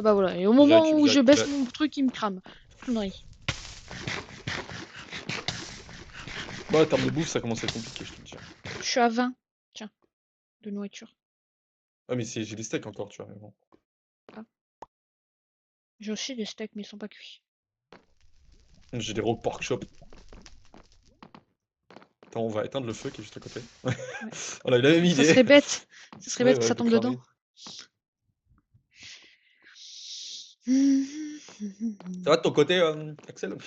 Ah bah voilà, et au J'ai moment récup- où j'ai je récup- baisse mon truc, il me crame. Connerie. Ouais, en termes de bouffe, ça commence à être compliqué, je te le dis. Je suis à 20, tiens, de nourriture. Ah, mais j'ai des steaks encore, tu vois. Mais bon. J'ai aussi des steaks, mais ils sont pas cuits. J'ai des raw pork chop. Attends, on va éteindre le feu qui est juste à côté. Ouais. On a eu la même Ça idée. serait bête. Ça serait Ouais, bête que ouais, ça de tombe dedans. cramer. Ça va de ton côté, Axel?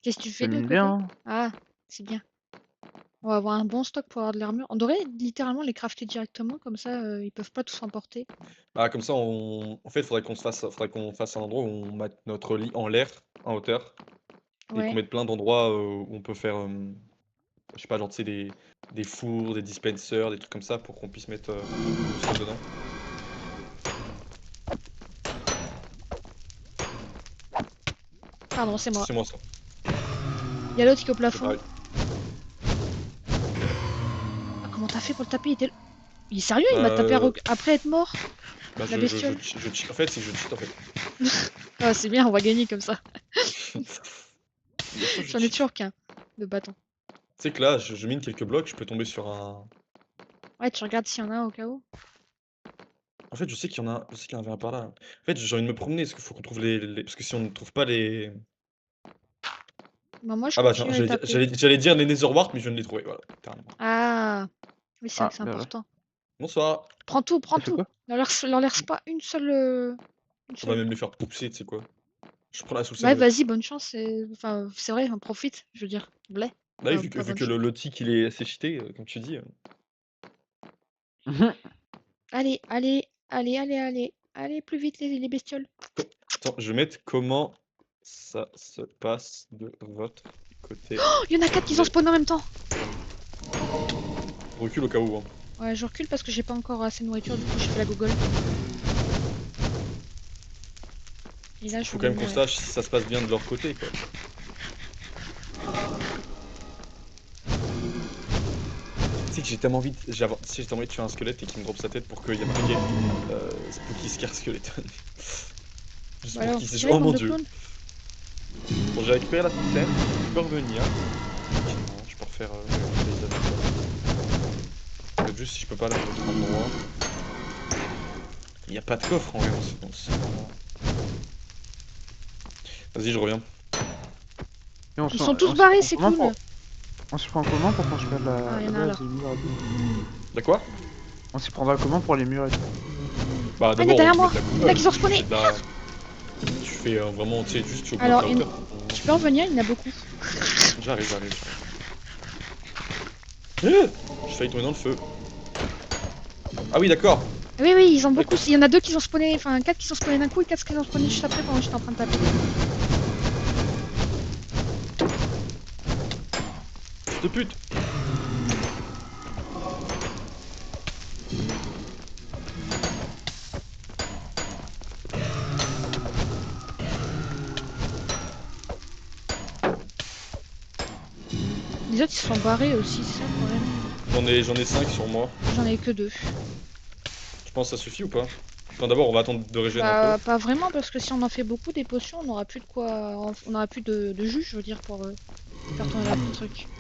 Qu'est-ce que tu Ça fais de mine côté? bien, hein. Ah, c'est bien. On va avoir un bon stock pour avoir de l'armure. On devrait littéralement les crafter directement, comme ça ils peuvent pas tous emporter. Bah, comme ça, en fait, faudrait qu'on fasse un endroit où on mette notre lit en l'air, en hauteur, et qu'on Ouais. mette plein d'endroits où on peut faire, je sais pas, genre, tu sais, des fours, des dispensers, des trucs comme ça, pour qu'on puisse mettre nos stuff dedans. Pardon, c'est moi. C'est moi ça. Il y a l'autre qui est au C'est plafond. pareil. Ah, comment t'as fait pour le taper? Il est sérieux? Il m'a Bah, tapé après être mort? bah La bestiole. en fait, c'est que je cheat en fait. Ah, c'est bien, on va gagner comme ça. Bien sûr, je J'en ai cheat. toujours qu'un de bâton. Tu sais que là, je mine quelques blocs, je peux tomber sur un. Ouais, tu regardes s'il y en a un au cas où. En fait, je sais qu'il y en avait un par là. En fait, j'ai envie de me promener, parce qu'il faut qu'on trouve parce que si on ne trouve pas les. Bah, moi, je Ah bah tiens, continue à les taper. j'allais dire les Netherwart, mais je viens de les trouver, voilà, littéralement. Ah, oui, c'est vrai Ah, que c'est bien joué. important. Bonsoir. Prends tout, prends T'as fait tout. quoi? Leur laisse pas une seule. Une On va seule. même les faire pousser, tu sais quoi. Je prends la sous le Ouais, sandwich. vas-y, bonne chance. Enfin, c'est vrai, on profite, je veux dire. Blé. Là, Pas, vu pas bonne que chance. le tick il est assez cheaté, comme tu dis. Allez, allez, allez, allez, allez. Allez, plus vite, les bestioles. Attends, je vais mettre comment ça se passe de votre côté. Oh, il y en a 4 qui sont spawn en même temps. Recule au cas où. Hein. Ouais, je recule parce que j'ai pas encore assez de nourriture, du coup, je fais la Google. Et là, Il je faut vais quand même qu'on mourir. sache si ça se passe bien de leur côté, quoi. Tu sais que j'ai tellement envie de... j'ai tellement envie de tuer un squelette et qu'il me drop sa tête pour qu'il y ait marqué Spooky Scare Skeleton. Juste Bah pour alors, qu'il se dise, tirez, oh bande mon de dieu. clones. Bon, j'ai récupéré la totem, je peux revenir. Non, je peux refaire les anneaux. Peut-être juste si je peux pas aller à un autre endroit. Il n'y a pas de coffre en vrai dans ce endroit. Vas-y, je reviens. Et Ils sont tous on s'y barrés, prend ces comment clowns. on s'y prend comment pour construire Ah, il y la en a un base, là. les murs et tout? De quoi? On s'y prendra comment pour les murs et tout? Bah Ah, il y en a d'abord on derrière se met moi. de la Il y en a coupole. qui sont Tu fais spawnés. de la. Tu fais vraiment, tu sais, juste tu augmentes Alors, la hauteur. tu peux revenir, il y en a beaucoup. J'arrive. J'ai failli tomber dans le feu. Ah oui, d'accord. Oui, oui, ils ont beaucoup. D'accord. Il y en a 2 qui sont spawnés, enfin 4 qui sont spawnés d'un coup et 4 qui sont spawnés juste après pendant que j'étais en train de taper. Fils de pute. Les autres, ils se sont barrés aussi, c'est ça le problème. J'en ai 5 sur moi. J'en ai que 2. Tu penses que ça suffit ou pas? Enfin d'abord on va attendre de régénérer un peu. Bah, pas vraiment, parce que si on en fait beaucoup des potions, on aura plus de quoi. On aura plus de jus, je veux dire, pour faire tourner le truc.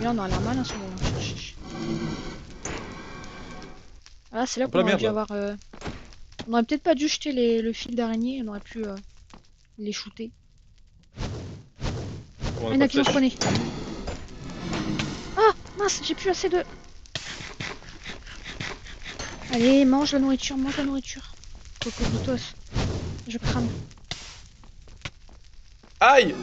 Et là, on aura l'air mal, hein, si on va en chercher. Ah, c'est là Un peu qu'on la aurait merde dû là. avoir. On aurait peut-être pas dû jeter le fil d'araignée, on aurait pu les shooter. On Ah, a il y en pas a de qui ont flèche. spawné. Ah, mince, j'ai plus assez de. Allez, mange la nourriture, mange la nourriture. Cocoritos. Je crame. Aïe.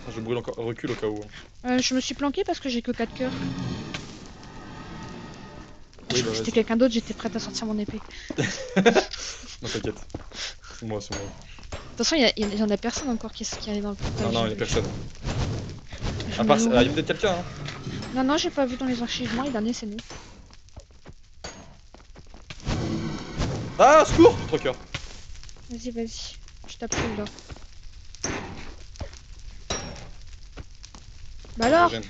Je brûle encore. Recule au cas où. Je me suis planqué parce que j'ai que 4 cœurs. Oui, Je bah crois que c'était vas-y. quelqu'un d'autre, j'étais prête à sortir mon épée. Non, t'inquiète. C'est moi, c'est moi. De toute façon, il y en a personne encore qui est dans le portail. Non, J'ai il y a vu. personne. Je À me part, il y nourris. a peut-être quelqu'un, hein. Non, non, j'ai pas vu dans les archivements, les derniers, c'est nous. Ah, secours! J'ai 3 cœurs. Vas-y, vas-y. Je tape celui-là. Bah Je alors, régène.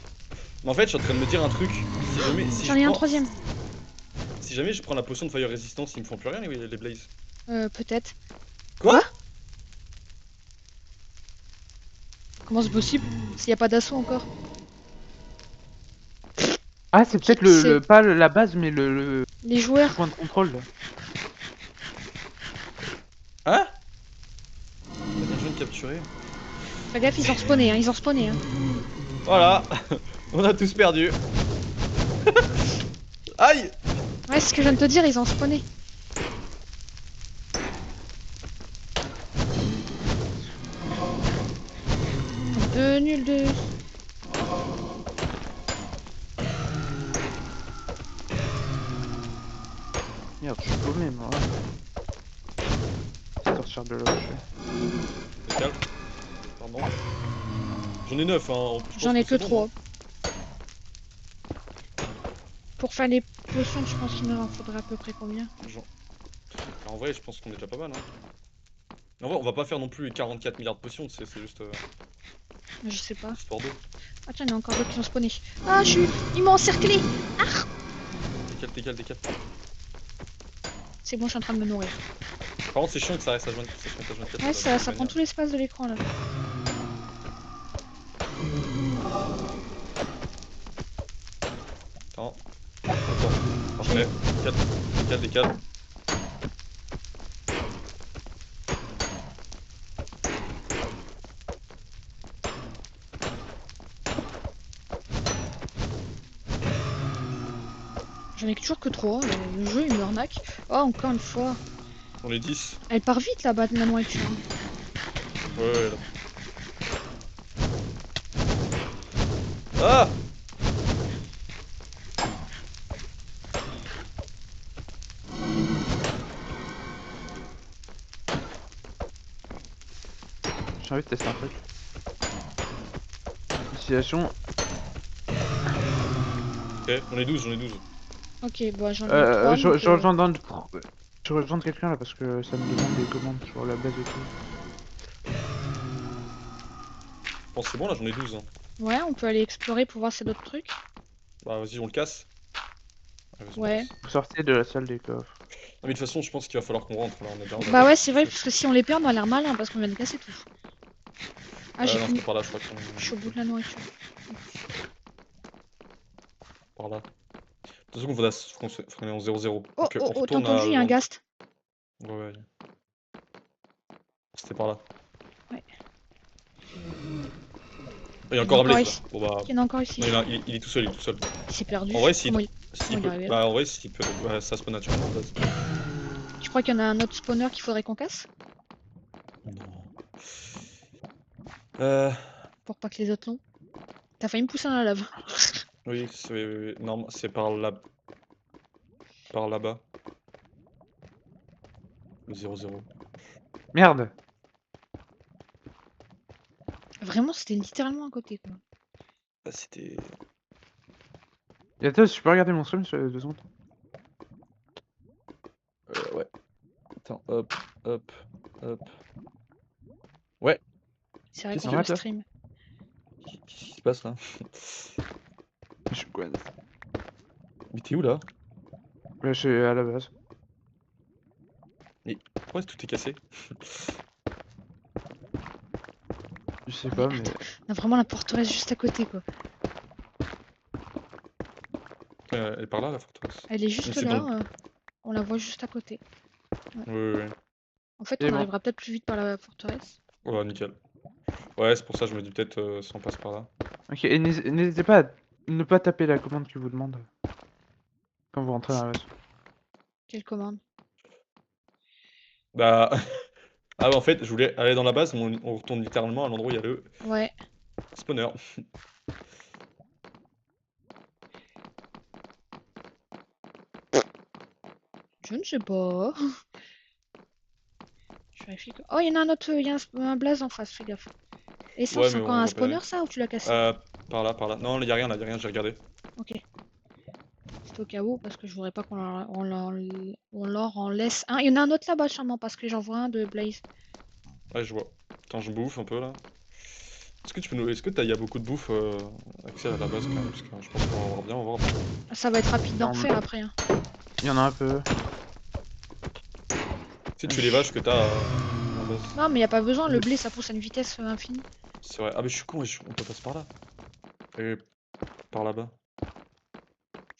Mais en fait, je suis en train de me dire un truc. Si jamais, j'en ai un troisième. si jamais je prends la potion de fire résistance, ils me font plus rien les Blaze. Peut-être. Quoi? Comment c'est possible? S'il n'y a pas d'assaut encore. Ah, c'est peut-être C'est pas la base, mais le les joueurs. point de contrôle là. Hein? Bien jeune capturé. Fais gaffe, ils ont respawné, hein, ils ont respawné. Hein. Voilà, on a tous perdu. Aïe! Ouais, c'est ce que je viens de te dire, ils ont spawné. Deux nuls de... Merde, je suis paumé moi. C'est sortir de là où je suis. Calme. Pardon. J'en ai 9, hein. Je J'en pense ai que que c'est bon, 3. non? Pour faire les potions, je pense qu'il nous en faudrait à peu près combien? En vrai, je pense qu'on est déjà pas mal, hein. En vrai, on va pas faire non plus 44 milliards de potions, c'est juste Je sais pas. histoire d'eau. Ah tiens, il y en a encore d'autres qui ont spawné. Ah, ils m'ont encerclé. Ah, Décale. c'est bon, je suis en train de me nourrir. Par contre, c'est chiant que ça reste à 24. Ça se mette à 24 Ouais, de ça toute prend manière. tout l'espace de l'écran là. Attends. Parfait. Décale. J'en ai toujours que 3. Le jeu, il me arnaque. Oh, encore une fois. On est 10. Elle part vite là-bas de la nourriture. Ouais, là. Ah! J'ai envie de tester un truc. Utilisation. Ok, j'en ai 12. Ok, bon, j'en ai 3. Donc, Je rejoins je rejoins quelqu'un là parce que ça me demande des commandes sur la base et tout. Je pense que c'est bon, là, j'en ai 12. Hein. Ouais, on peut aller explorer pour voir s'il y a d'autres trucs. Bah, vas-y, on le casse. Ouais, vas-y, on Ouais. casse. Vous sortez de la salle des coffres. Ah, mais de toute façon, je pense qu'il va falloir qu'on rentre. Là, on est bien. Bah ouais, c'est vrai, parce que si on les perd, on a l'air malin parce qu'on vient de casser tout. Ah, j'ai Non, fini. c'était par là, je crois qu'on. Je suis au bout de la nourriture. Par là. De toute façon, faut qu'on est en 0-0. Oh, Donc, oh, on oh, t'as retourne entendu, à. il y a un ghast. Ouais. C'était par là. Ouais. Il y a Il y en a encore un encore Blaze là. ici. Bon bah. Il y en a encore ici. Non, il est tout seul, Il s'est perdu. En vrai, Comment s'il il est peut. arrivé là? Bah, en vrai, s'il peut. Ouais, ça spawn naturellement, Blaze. Tu crois qu'il y en a un autre spawner qu'il faudrait qu'on casse? Non. Pour pas que les autres l'ont. T'as failli me pousser dans la lave. Oui, non, c'est par là. Par là-bas. Le 0-0. Merde! Vraiment, c'était littéralement à côté quoi. Bah, c'était. Et attends, tu peux regarder mon stream sur les 2 secondes? Ouais. Attends, hop. Ouais. C'est vrai Qu'est-ce qu'on que- peut Arrête, là. stream. Qu'est-ce qui se passe là? Je suis quoi? Mais t'es où là? Je suis à la base. Pourquoi tout est cassé? Je sais pas, mais. On a vraiment la forteresse juste à côté quoi. Elle est par là la forteresse. Elle est juste Mais c'est là. dans le- On la voit juste à côté. Ouais. En fait, C'est on bon. arrivera peut-être plus vite par la forteresse. Ouais, nickel. Ouais, c'est pour ça que je me dis peut-être si on passe par là. Ok, et n'hésitez pas à ne pas taper la commande qu'il vous demande quand vous rentrez dans la base. Quelle commande? Bah. Ah, bah en fait, je voulais aller dans la base, mais on retourne littéralement à l'endroit où il y a le Ouais. spawner. Je ne sais pas. Je vérifie que... Oh, il y en a un autre, il y a un blaze en face, fais gaffe. Et ça, Ouais, c'est mais encore on un va spawner pas. ça ou tu l'as cassé? Par là. Non, il y a rien là, j'ai regardé. Ok. C'est au cas où, parce que je voudrais pas on leur en laisse un. Il y en a un autre là-bas, sûrement, parce que j'en vois un de Blaze. Ouais, je vois. Attends, je bouffe un peu là. Est-ce que tu peux nous. Est-ce que y a beaucoup de bouffe accès à la base quand même? Parce que je pense qu'on va avoir bien, on va voir. Ça va être rapide d'en Non, refaire après. Hein. Il y en a un peu. Tu sais, tu les vaches que t'as en base. Non, mais y a pas besoin, le blé ça pousse à une vitesse infinie. C'est vrai. Ah, mais je suis con, on peut passer par là. Et par là-bas.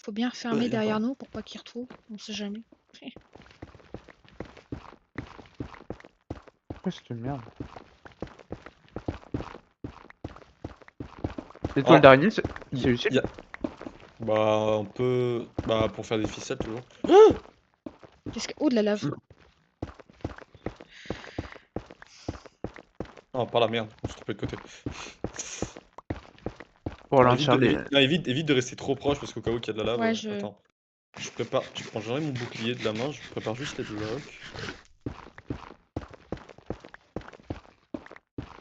Faut bien fermer Viens par derrière là. nous pour pas qu'ils retrouvent, on sait jamais. Pourquoi c'est une merde? L'étoile Alors, d'araignée, c'est y utile? y a... Bah, on peut... Bah, pour faire des ficelles, toujours. Qu'est-ce que. Oh, de la lave. Ah, par la merde, on s'est trompé de côté. Pour Alors, évite ralentir de, les... non, évite de rester trop proche, parce qu'au cas où il y a de la lave... Ouais, je. Attends. Je prépare... Je prends jamais mon bouclier de la main, je prépare juste les blocs.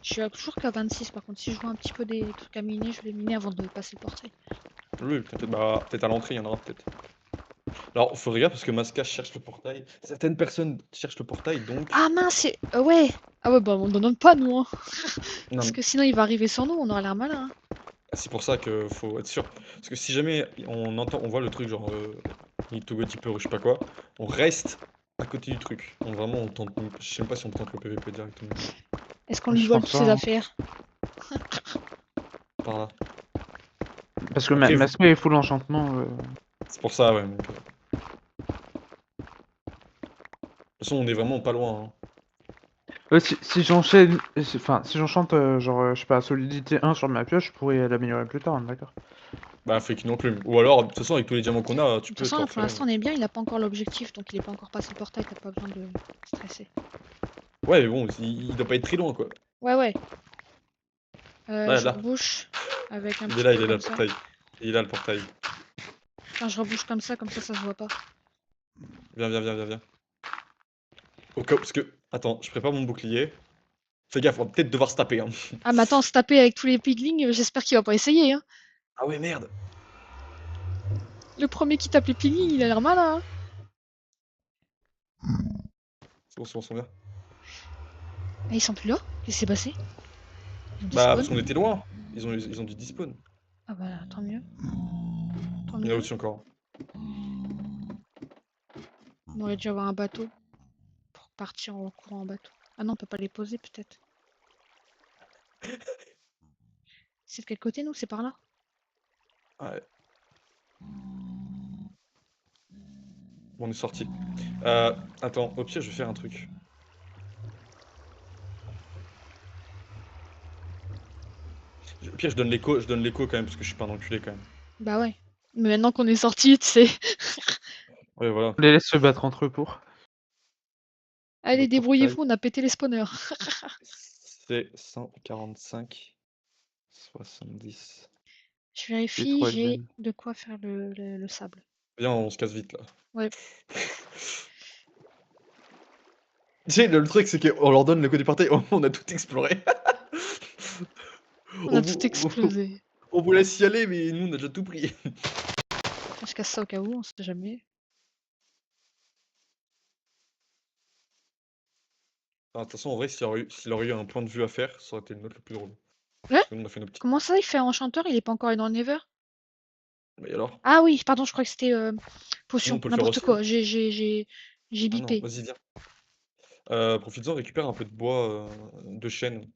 Je suis toujours qu'à 26 par contre. Si je vois un petit peu des trucs à miner, je vais miner avant de passer le portail. Oui, peut-être bah, peut-être à l'entrée, il y en aura peut-être. Alors, faut regarder parce que Masca cherche le portail. Certaines personnes cherchent le portail, donc... Ah mince, c'est. Ouais! Ah ouais, bah on n'en donne pas nous, hein. Non, Parce que sinon il va arriver sans nous, on aura l'air malin. Hein. c'est pour ça que faut être sûr. Parce que si jamais on entend, on voit le truc genre Need to go deeper ou je sais pas quoi, on reste à côté du truc. On vraiment on tente, je sais même pas si on tente le PVP directement. Est-ce qu'on lui Je vole pense toutes pas, ses hein. affaires? Par là. Parce que Après, Masqué est full enchantement. c'est pour ça, ouais. Donc, de toute façon, on est vraiment pas loin. Hein. Si j'enchaîne... Enfin, si j'enchante, genre, je sais pas, solidité 1 sur ma pioche, je pourrais l'améliorer plus tard, hein, d'accord? Bah, fake non plus. Ou alors, de toute façon, avec tous les diamants qu'on a, De tu toute peux façon, t'en là, pour refaire l'instant une. on est bien, il a pas encore l'objectif, donc il est pas encore passé le portail, t'as pas besoin de stresser. Ouais, mais bon, il doit pas être très loin, quoi. Ouais, ouais. Là, Je là. rebouche avec un Il petit est là, peu il est là, comme le ça. portail. Il est là, le portail. Enfin, je rebouche comme ça se voit pas. Viens, viens, viens, viens, viens. Au cas où, parce que... Attends, je prépare mon bouclier. Fais gaffe, on va peut-être devoir se taper, hein. Ah, mais attends, se taper avec tous les piglings, j'espère qu'il va pas essayer, hein. Ah ouais, merde. Le premier qui tape les piglings, il a l'air malin, hein. C'est bon, c'est bien. Ah, ils sont plus là? Qu'est-ce qui s'est passé? Ils ont Bah, parce despawn? qu'on était loin. Ils ont dû despawn. Ah bah, tant mieux. Tant Il y en a mieux. au-dessus encore. On aurait dû avoir un bateau pour partir en courant en bateau. Ah non, on peut pas les poser, peut-être. C'est de quel côté, nous? C'est par là? Ouais. Bon, on est sorti. Attends, au pire, je vais faire un truc. Au pire, je donne l'écho quand même, parce que je suis pas un enculé quand même. Bah ouais. Mais maintenant qu'on est sorti, tu sais. Ouais, voilà. On les laisse se battre entre eux pour. Allez, Le portail, débrouillez-vous, on a pété les spawners. c'est 145, 70. Je vérifie, j'ai P3Gen. de quoi faire le sable. Viens, on se casse vite, là. Ouais. Tu sais, le truc, c'est qu'on leur donne le côté portail, on a tout exploré. On On a tout vous, explosé. on vous laisse y aller, mais nous, on a déjà tout pris. Je casse ça au cas où, on sait jamais. De toute façon, en vrai, s'il aurait eu un point de vue à faire, ça aurait été le nôtre le plus drôle. Hein? Parce que nous, on a fait nos petites... Comment ça, il fait enchanteur, il est pas encore allé dans le Nether? Mais alors? Ah oui, pardon, je crois que c'était Nous, on potion, peut le faire n'importe aussi. Hein. quoi. J'ai Ah non, bipé. vas-y, viens. Profites-en, récupère un peu de bois de chêne.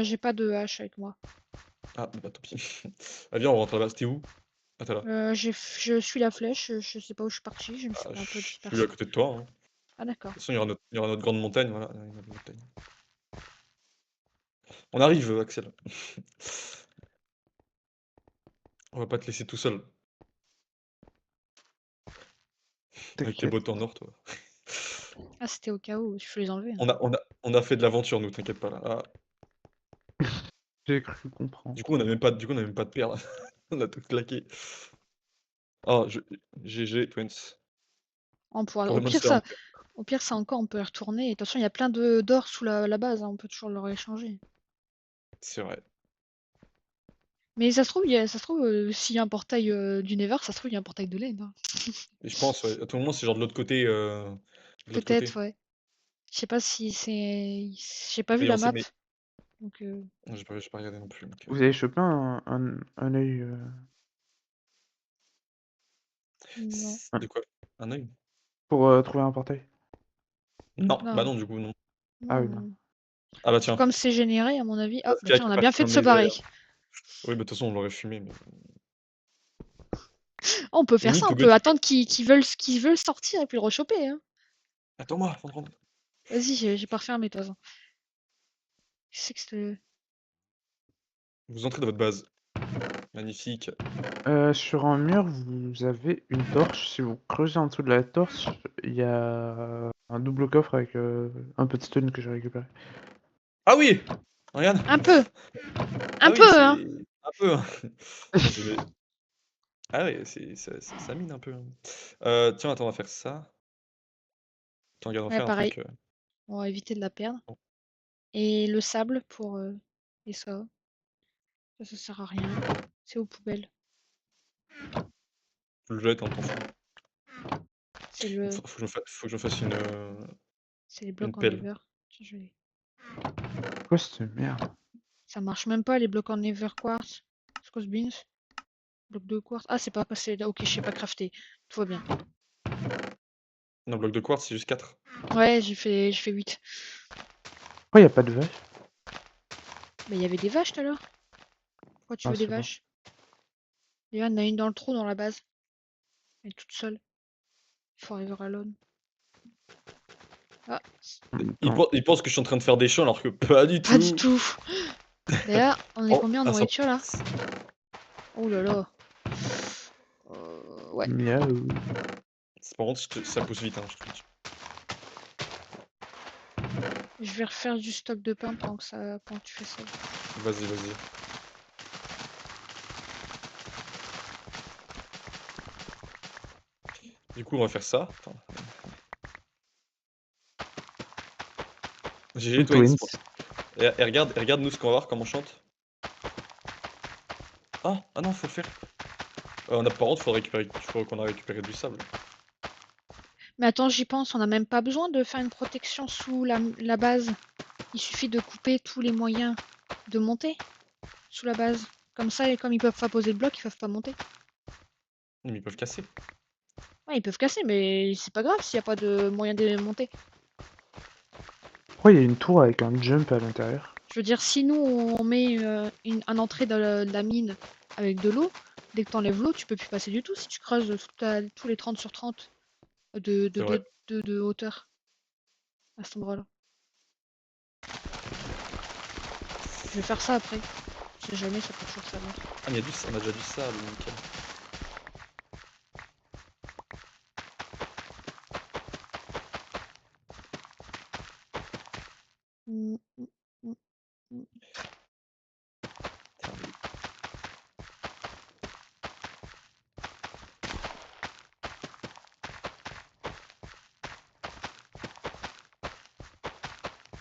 J'ai pas de hache avec moi. Ah, bah tant pis. Ah, viens, on rentre là-bas. C'était où? Ah, t'es là. Je suis la flèche, je sais pas où je suis parti, je me suis Ah, un peu je suis à dispersée. côté de toi. Hein. De Ah d'accord. toute façon, il y aura notre grande montagne. Voilà, il y a notre montagne. On arrive, Axel. On va pas te laisser tout seul. Avec tes T'inquiète. bottes en or, toi. Ah, c'était au cas où, je peux les enlever. Hein. On a fait de l'aventure, nous, t'inquiète pas là. Ah, J'ai cru comprendre. du coup, on a même pas de perles. On a tout claqué. Ah, GG, Twins. On pourra... On va se faire un... Au pire, ça encore, on peut y retourner. Et de toute façon, il y a plein de d'or sous la base, hein, on peut toujours le rééchanger. C'est vrai. Mais ça se trouve, ça se trouve s'il y a un portail du Nether, ça se trouve, il y a un portail de l'aide. Hein. Et je pense, ouais, à tout moment, c'est genre de l'autre côté. De l'autre Peut-être, côté. ouais. Je sais pas si c'est. J'ai pas vu Mais on la sait, map. mais. Donc, J'ai pas regardé non plus. Donc, Vous avez chopé un œil. non. De quoi? Un œil? Pour trouver un portail. Non, Non. bah non, du coup, non. Ah oui, non. Hmm. Ah bah tiens, Comme c'est généré, à mon avis. Ah, bah Safia tiens, qui on est a bien parti fait de en se barrer. Nether. Oui, bah de toute façon, on l'aurait fumé, mais... Oh, on peut faire ça, Limite, on Hugo, peut tu peux... attendre qu'ils veulent sortir et puis le rechoper. Hein. Attends-moi, avant de rentrer. Vas-y, j'ai pas refermé, de toute façon. Je sais que c'était. Vous entrez dans votre base. Magnifique. Sur un mur, vous avez une torche. Si vous creusez en dessous de la torche, il y a un double coffre avec un petit stone que j'ai récupéré. Ah oui! Regarde! Un peu, Ah un oui, peu, hein. c'est... Un peu, hein. Attends, je vais... Ah ouais, ça mine un peu, hein. Tiens, attends, on va faire ça. Attends, regarde, on va Ouais, faire un pareil. truc... On va éviter de la perdre. bon. Et le sable pour les ça. Ça sert à rien. C'est aux poubelles. Je le jette en t'en fous. C'est le, Faut que je fasse c'est les une blocs en pelle. ever. Tiens, Quoi cette merde? Ça marche même pas les blocs en ever quartz. Squash beans. Bloc de quartz. Ah, c'est pas passé. Ok, je sais pas crafter. Tout va bien. Non, bloc de quartz, c'est juste 4. Ouais, j'ai fait 8. Pourquoi y a pas de vache? Mais il y avait des vaches tout à l'heure. Pourquoi tu Ah, veux des ça va. vaches? Il y en a une dans le trou dans la base. Elle est toute seule. Forever alone. Ah, Attends. Il pense que je suis en train de faire des champs alors que pas du pas du tout. tout. D'ailleurs, on est Oh, combien en ah, ça nourriture là? passe. Oh là là. Ouais. Miaou. Par contre, ça pousse vite, hein, je te le dis. Je vais refaire du stock de pain pendant que tu fais ça. Vas-y, vas-y. Du coup, on va faire ça. Attends. GG Twins. Twins. Et regarde nous ce qu'on va voir, comment on chante. Ah non, faut le faire. On a par contre, faut qu'on a récupéré du sable. Mais attends, j'y pense, on n'a même pas besoin de faire une protection sous la base. Il suffit de couper tous les moyens de monter sous la base. Comme ça, et comme ils peuvent pas poser de bloc, ils peuvent pas monter. Mais ils peuvent casser. Ouais, ils peuvent casser, mais c'est pas grave s'il n'y a pas de moyen de monter. Pourquoi y a une tour avec un jump à l'intérieur? Je veux dire, si nous on met un entrée de la mine avec de l'eau, dès que t'enlèves l'eau, tu peux plus passer du tout si tu creuses tous les 30 sur 30 de, de, C'est vrai. de, de hauteur à cet endroit-là. Je vais faire ça après. Si jamais ça peut toujours servir. Ah, mais on a déjà du sable, nickel. Mm, mm, mm, mm. Putain,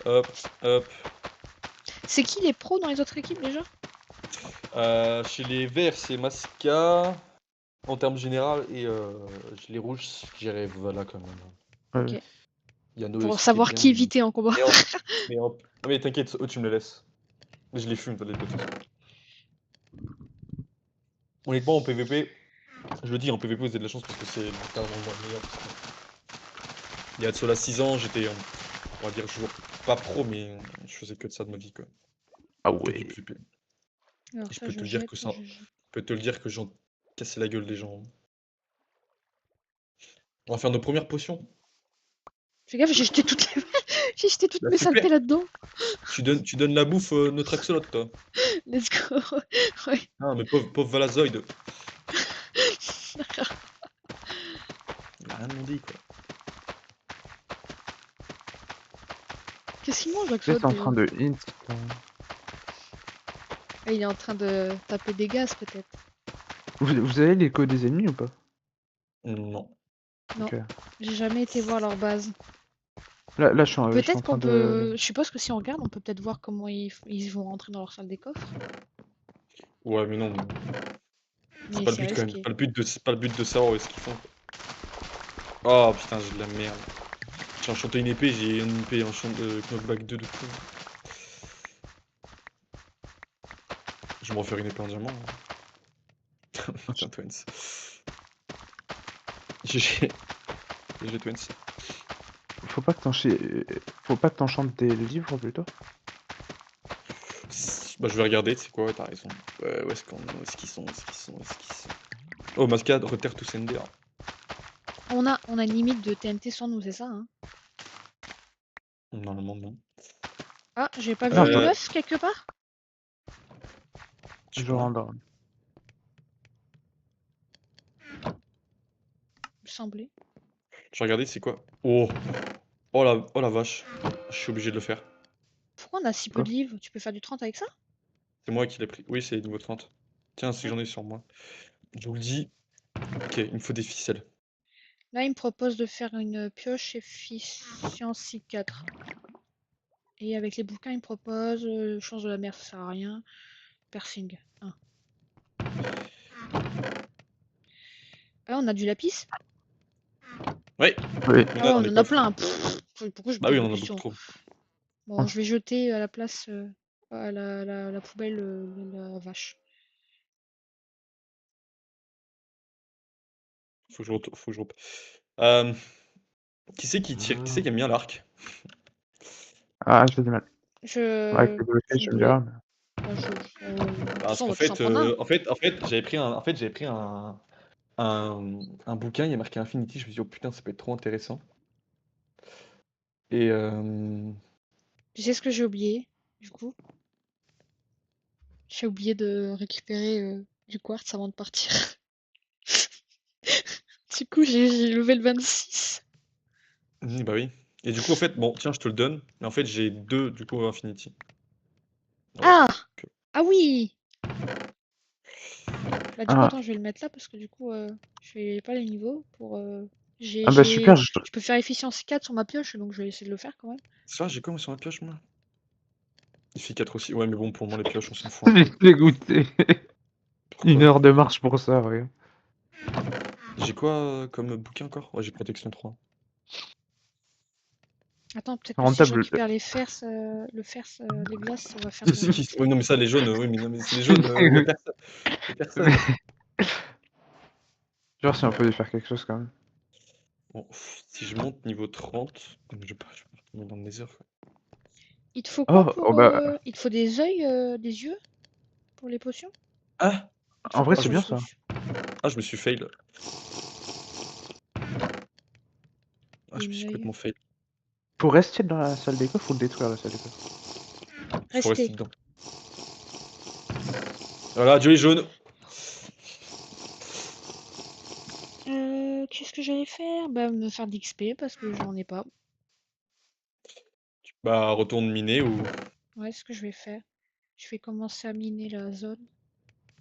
hop, hop. C'est qui les pros dans les autres équipes déjà? Chez les verts, c'est Masca en termes général et chez les rouges, je dirais voilà quand même. Ouais. Ok. Yano Pour aussi qui est savoir bien. qui éviter en combat. Mais non, mais t'inquiète, tu me les laisses. Je les fume, t'as des potes. Honnêtement, en PVP, je le dis, en PVP, vous avez de la chance parce que c'est littéralement le meilleur. Il y a de cela 6 ans, j'étais, on va dire, joueur pas pro, mais je faisais que de ça de ma vie, quoi. Ah Que du ouais. PVP. Alors Et je ça peux te je le dire que jette et ça, je peux te le dire que j'en cassais la gueule des gens. On va faire nos premières potions. Fais gaffe, j'ai jeté j'ai jeté toutes Bah mes super. saletés là-dedans. Tu donnes la bouffe notre axolote, toi. Let's go. Ouais. Ah, mais pauvre Valazoid. Il a rien demandé, quoi. Qu'est-ce qu'il mange, Là, Axolot c'est en déjà? train de hint. Ah, il est en train de taper des gaz peut-être. Vous avez l'écho des ennemis ou pas? Non. Non, Ok. j'ai jamais été voir leur base. Là, je suis en Peut-être train qu'on de. peut. Je suppose que si on regarde, on peut peut-être voir comment ils vont rentrer dans leur salle des coffres. Ouais, mais non. C'est Mais pas le c'est but, quand même. risqué. C'est pas le but de savoir ce qu'ils font, quoi. Oh putain, j'ai de la merde. J'ai enchanté une épée, j'ai une épée knockback 2 de fou. Je vais me refaire une épée en diamant, hein. Putain, Twins. GG. GG Twins. faut pas que t'enchantes des livres plutôt. Bah, je vais regarder, c'est quoi, ouais, t'as raison. Où est-ce qu'ils sont? Oh, Mascade, Return to Sender. On a une limite de TNT sur nous, c'est ça, hein? Normalement, non. Ah, j'ai pas vu Non, une Euh, meuf quelque part? je sais je pas. rentre. Il me semblait. Je vais regarder, c'est quoi? Oh la vache. Je suis obligé de le faire. Pourquoi on a si peu Quoi? de livres? Tu peux faire du 30 avec ça? C'est moi qui l'ai pris. Oui, c'est niveau 30. Tiens, si Ah. j'en ai sur moi. Je vous le dis. Ok, il me faut des ficelles. Là, il me propose de faire une pioche efficiency 4. Et avec les bouquins, il me propose chance de la mer, ça sert à rien. Piercing 1. Ah, on a du lapis? Ouais, Oui. il y Ah en a ouais, dans on les en a coffres. plein. Pourquoi je me Bah oui, pose on des en a beaucoup questions? trop. Bon, je vais jeter à la place, à la poubelle, la vache. Faut que je Euh, qui c'est qui tire? Qui c'est qui aime bien l'arc? Ah, j'ai du mal. Avec Je... les bloqués, Vous je me pouvez... dirais. Bah, de toute Parce façon, on qu'en va tous en fait, prendre un. j'avais pris un bouquin, il y a marqué Infinity, je me suis dit, oh putain, ça peut être trop intéressant. Et Tu sais ce que j'ai oublié, du coup? J'ai oublié de récupérer du quartz avant de partir. Du coup, j'ai levé le 26. bah oui. Et du coup, en fait, bon, tiens, je te le donne. Mais en fait, j'ai deux, du coup, Infinity. Voilà. Ah! Donc, Ah oui! Bah du coup, Ah, attends, je vais le mettre là parce que du coup, je fais pas les niveaux pour... ah bah super, Je peux faire efficience 4 sur ma pioche, donc je vais essayer de le faire quand même. ça, j'ai quoi moi, sur ma pioche, moi? Il fait 4 aussi. Ouais, mais bon, pour moi, les pioches, on s'en fout un j'ai peu. dégoûté. Une Pourquoi? heure de marche pour ça, regarde. J'ai quoi comme bouquin encore? Ouais, j'ai protection 3. Attends, peut-être que si je Rentable. récupère les fers, les glaces, ça va faire de... Oui, non, mais ça, les jaunes, oui, mais non, mais c'est les jaunes, y a personne. Y a personne. Genre si on peut lui faire quelque chose quand même. Bon, si je monte niveau 30, je vais pas retourner dans le Nether, quoi. Il te faut quoi Oh, oh pour... bah, Il te faut des des yeux pour les potions? Ah! Il te en faut vrai quoi Ah, c'est je me comme bien suis, ça. potion? je me suis fail. Ah, je me Une suis œil. complètement fail. Pour rester dans la salle des coffres ou détruire la salle des coffres? Faut rester Restez. dedans. Voilà, Dieu est jaune. Qu'est-ce que j'allais faire? Bah, me faire de l'XP parce que j'en ai pas. Bah, retourne miner ou. Ouais, c'est ce que je vais faire. Je vais commencer à miner la zone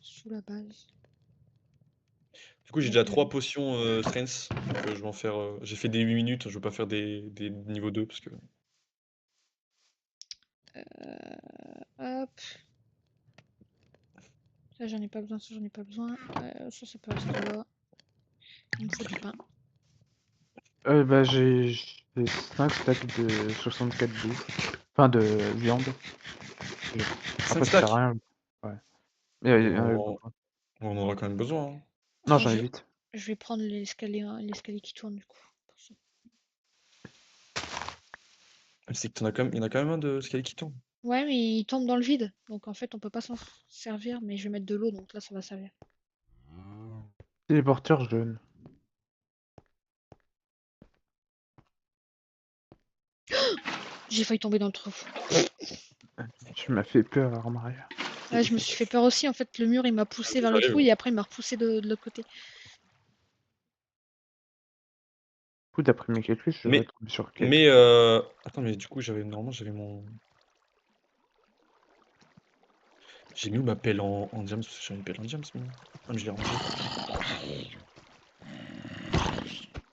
sous la base. Du coup, j'ai Donc, déjà 3 potions strength. Donc, je vais en faire. J'ai fait des 8 minutes, je veux pas faire des niveaux 2 parce que. hop. Ça, j'en ai pas besoin, ça, j'en ai pas besoin. Ça peut rester là. Il me faut du pain. Bah j'ai 5 stacks de 64 bouts. Enfin de viande. 5 Après ça sert à stacks. rien. Ouais. Il y en avait On, beaucoup. on en aura quand même besoin, hein. Non Attends, j'en ai 8. je vais prendre l'escalier, hein, l'escalier qui tourne du coup. Pour ça. C'est que il y en a quand même un de ce qui tourne. Ouais, mais il tombe dans le vide. Donc en fait, on peut pas s'en servir. Mais je vais mettre de l'eau, donc là, ça va servir. Téléporteur jaune. J'ai failli tomber dans le trou. Tu m'as fait peur en arrière. Ouais, je me suis fait peur aussi. En fait, le mur, il m'a poussé vers le trou J'arrive. et après, il m'a repoussé de l'autre côté. Du coup d'après mes calculs je devrais Mais, tomber sur quelque. mais attends, mais du coup, normalement, j'avais mon. J'ai mis où ma pelle en diams? Parce que j'avais une pelle en diams, moi. Ah, mais je l'ai rangée.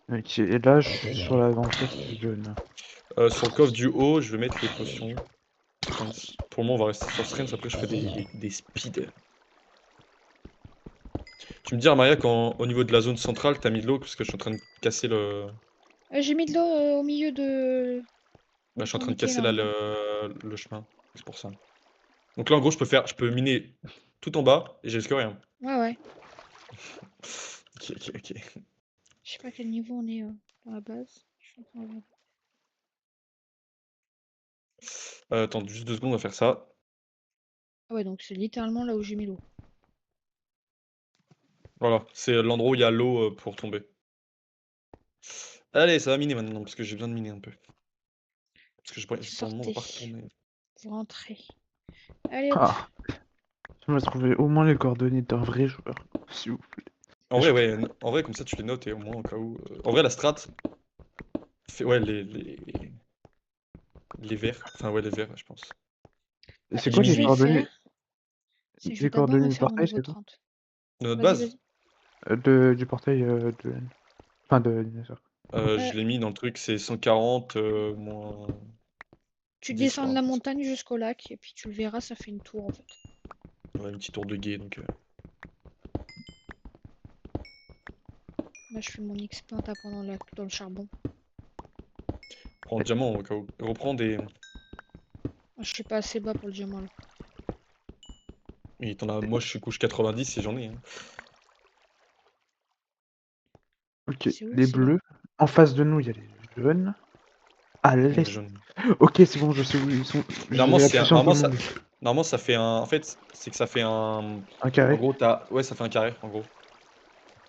Ok, et là je suis sur l'avant-poste jaune. Sur le coffre du haut, je vais mettre les potions. Strength. Pour le moment, on va rester sur Strength. Après, je ferai des speed. Tu me dis, Maria, quand au niveau de la zone centrale, t'as mis de l'eau parce que je suis en train de casser le. J'ai mis de l'eau au milieu Bah, du je suis en train de tourniquet casser là. là le chemin. C'est pour ça. Donc là, en gros, je peux miner tout en bas et j'ai risque rien. Ouais, ouais. Ok. Je sais pas à quel niveau on est dans la base. Je suis en train de regarder. Attends, juste 2 secondes, on va faire ça. Ah ouais, donc c'est littéralement là où j'ai mis l'eau. Voilà, c'est l'endroit où il y a l'eau pour tomber. Allez, ça va miner maintenant, parce que j'ai besoin de miner un peu. Parce que pour le moment, on va Sortez. pas retourner. Vous rentrez. Allez hop. Ah, je me trouver au moins les coordonnées d'un vrai joueur, s'il vous plaît. En vrai, ouais, en vrai, comme ça, tu les notes et au moins, au cas où. En vrai, la strat, fait, ouais, les verts. Enfin, ouais, les verts, je pense. Et Ah, c'est ce quoi que J'ai je les vais mis coordonnées? faire, c'est que je vais Les d'abord coordonnées du refaire mon portail, niveau c'est quoi? 30. de notre Vas-y, base. Du portail de N. Enfin, de dinosaure. Je l'ai mis dans le truc, c'est 140 moins Tu 10, je descends de crois. la montagne jusqu'au lac et puis tu le verras, ça fait une tour en fait. Ouais, une petite tour de guet, donc. Là, je fais mon XP en tapant dans le charbon. Prends le diamant au cas où. Reprends des. Ah, je suis pas assez bas pour le diamant là. Oui, t'en as... Moi, je suis couche 90 et j'en ai. Hein. Ok, C'est où? les C'est là. bleus. En face de nous, il y a les jaunes. Ah, Les l'est. jaunes. Ok, c'est bon, je sais où ils sont. Mais normalement, J'ai appuyé sur un commande. normalement, ça fait un. En fait, c'est que ça fait un. Un En carré. gros, t'as. Ouais, ça fait un carré, en gros.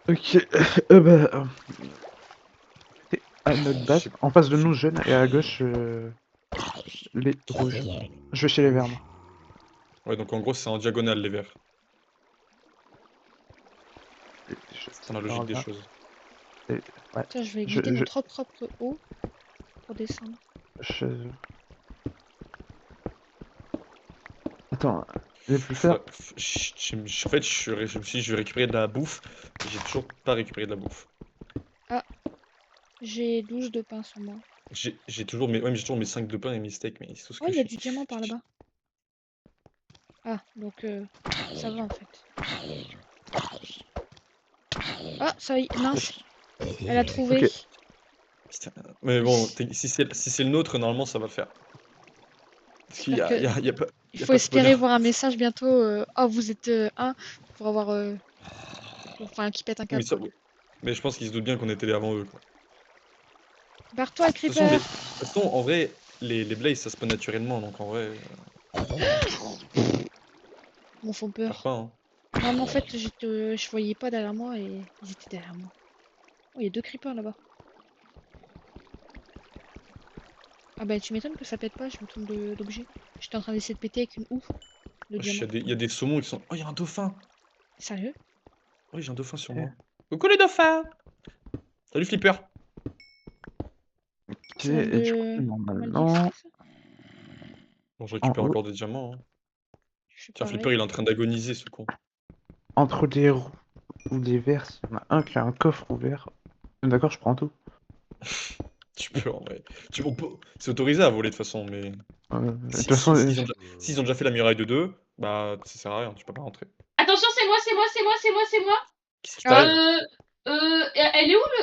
Ok, c'est à notre Je base. sais En face de je sais- nous, jaunes, et à gauche, les rouges. Je vais chez les verts, rouge. moi. Ouais, donc en gros, c'est en diagonale, les verts. C'est dans Ça la logique part des là. choses. Et, ouais. Tiens, je vais Je, guider je, notre propre eau pour descendre. je... Attends, les plus Faudrait... forts. En fait, je me suis dit, je vais récupérer de la bouffe. J'ai toujours pas récupéré de la bouffe. Ah, j'ai 12 de pain sur moi. J'ai toujours mes... Ouais, mais j'ai toujours mes 5 de pain et mes steaks, mais c'est tout ce Oh, que il y a j'ai. du diamant par là-bas. Ah, donc ça va en fait. Ah, ça y est, mince. Elle a trouvé. Ok. Putain, mais bon, si c'est le nôtre, normalement, ça va le faire. Parce qu'il y J'espère a, que... Il y a faut pas de spawner. espérer voir un message bientôt. Oh, vous êtes un pour avoir... Enfin, qui pète un Mais, câble, quoi. mais je pense qu'ils se doutent bien qu'on était là avant eux, quoi. Barre-toi, De Creeper. toute façon, en vrai, les blazes, ça spawn naturellement, donc en vrai, Ils m'en font peur peur. pas, hein. Non, mais en fait, je voyais pas derrière moi et ils étaient derrière moi. Oh, il y a 2 creepers là-bas. Ah bah, tu m'étonnes que ça pète pas, je me trompe d'objet. J'étais en train d'essayer de péter avec une houe de diamant. Il y a des saumons qui sont... Oh, il y a un dauphin! Sérieux? Oui, j'ai un dauphin sur Ok. moi. Coucou les dauphins! Salut Flipper! Ok, Ça donne et du coup, de... pas mal normalement, d'XP, ça? Bon, je en récupère haut, encore des diamants, hein. Je fais Tiens, Flipper, pareil. il est en train d'agoniser, ce con. entre les roues ou les verts, s'il y en a un qui a un coffre ouvert. D'accord, je prends tout. Tu peux, en vrai. C'est autorisé à voler, de toute façon, mais... De toute façon, S'ils ont déjà fait la muraille de 2, bah, ça sert à rien, tu peux pas rentrer. Attention, c'est moi, c'est moi, c'est moi, c'est moi, c'est moi. Qu'est-ce qui t'arrive?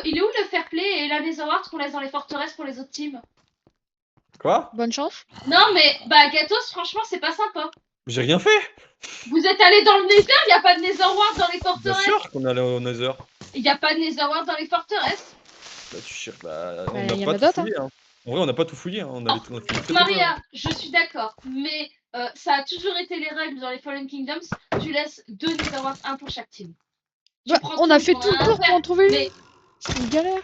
Il est où le fair play et la Netherworld qu'on laisse dans les forteresses pour les autres teams? Quoi? Bonne chance. Non, mais bah Gatos, franchement, c'est pas sympa. J'ai rien fait! Vous êtes allé dans le Nether, y a pas de Netherworld dans les Bien forteresses. sûr qu'on est allé au Nether. Y a pas de Netherworld dans les forteresses. Bah, bah, on Bah, n'a y en pas a tout d'autres, hein. fouillé, hein. En vrai, on n'a pas tout fouillé, hein. On a fait très peu de jeux, hein. Maria, je suis d'accord, mais ça a toujours été les règles dans les Fallen Kingdoms. Tu laisses 2 Netherworlds, un pour chaque team. Tu Bah, prends on tout a le fait temps tout le un tour pour en frère. trouver Mais une. C'est une galère.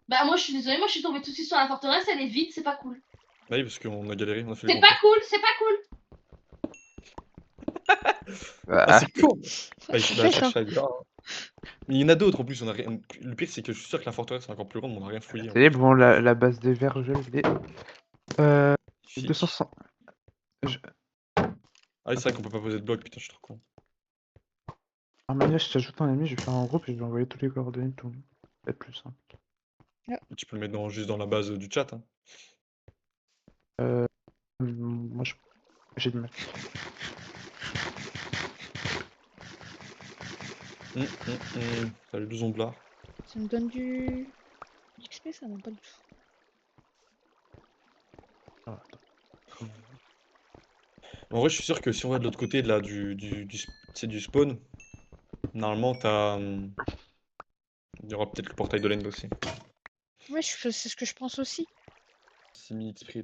bah moi je suis désolée, moi je suis tombée tout de suite sur la forteresse, elle est vide, c'est pas cool. Bah oui, parce qu'on a galéré, on a fait le C'est grand pas tour. cool, c'est pas cool. Ah, ah, c'est con! Bah, C'est bah, fait, ça. cherche ailleurs, hein. Mais il y en a d'autres en plus, on a rien... Le pire, c'est que je suis sûr que la forteresse est encore plus grande, mais on a rien fouillé. ça y est, bon, la base des verts, je l'ai. 200. Magnifique. Je... Ah oui, c'est vrai qu'on peut pas poser de bloc, putain, je suis trop con. Armania, je t'ajoute un ami, je vais faire un groupe et je vais envoyer toutes les coordonnées de tout le monde. Peut-être plus simple. Tu peux le mettre juste dans la base du chat, hein. Moi, j'ai du mal. Salut le zomblard. Ça me donne du XP, ça? Non, pas du tout. Ah, attends. En vrai, je suis sûr que si on va de l'autre côté là, du spawn, normalement, il y aura peut-être le portail de l'end aussi. Ouais, c'est ce que je pense aussi. 6000 XP.